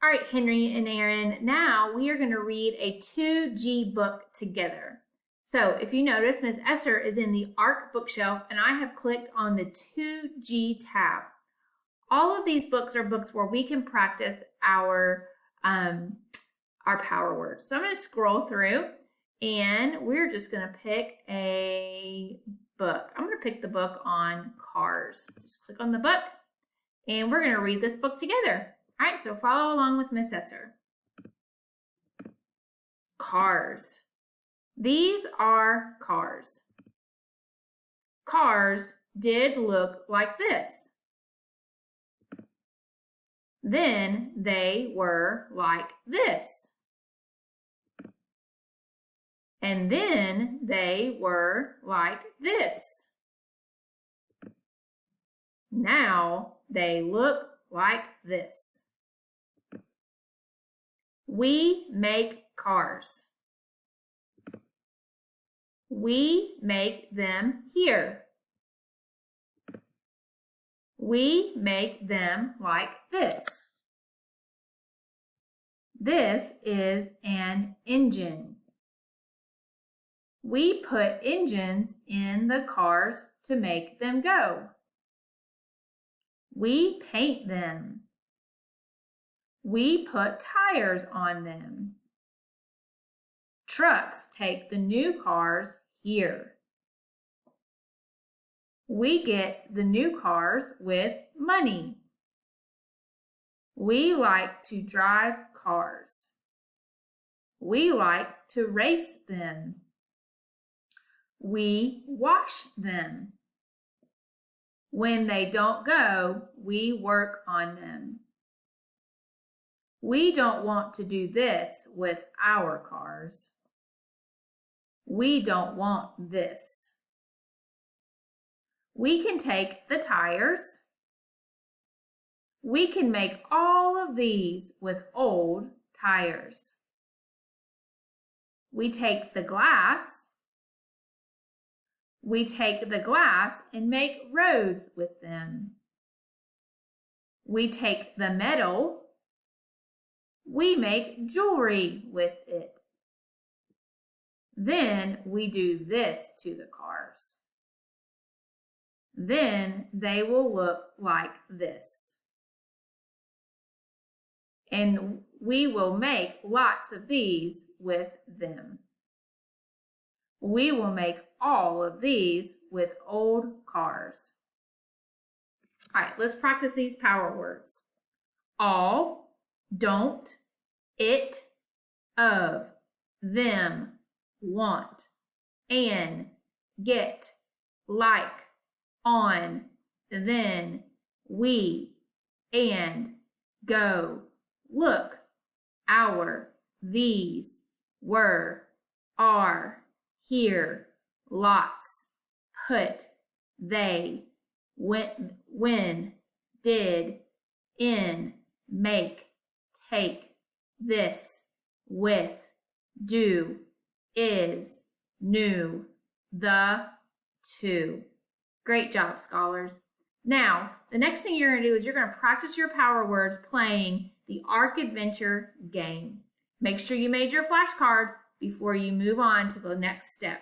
All right, Henry and Aaron, now we are going to read a 2G book together. So if you notice, Ms. Esser is in the ARC bookshelf, and I have clicked on the 2G tab. All of these books are books where we can practice our power words. So I'm going to scroll through, and we're just going to pick a book. I'm going to pick the book on cars. So just click on the book, and we're going to read this book together. All right, so follow along with Miss Esser. Cars. These are cars. Cars did look like this. Then they were like this. And then they were like this. Now they look like this. We make cars. We make them here. We make them like this. This is an engine. We put engines in the cars to make them go. We paint them. We put tires on them. Trucks take the new cars here. We get the new cars with money. We like to drive cars. We like to race them. We wash them. When they don't go, we work on them. We don't want to do this with our cars. We don't want this. We can take the tires. We can make all of these with old tires. We take the glass. We take the glass and make roads with them. We take the metal. We make jewelry with it. Then we do this to the cars. Then they will look like this. And we will make lots of these with them. We will make all of these with old cars. All right, let's practice these power words. All, don't, it, of, them, want, and, get, like, on, then, we, and, go, look, our, these, were, are, here, lots, put, they, when, did, in, make, take, this, with, do, is, new, the, to. Great job, scholars. Now, the next thing you're going to do is you're going to practice your power words playing the ARC Adventure game. Make sure you made your flashcards before you move on to the next step.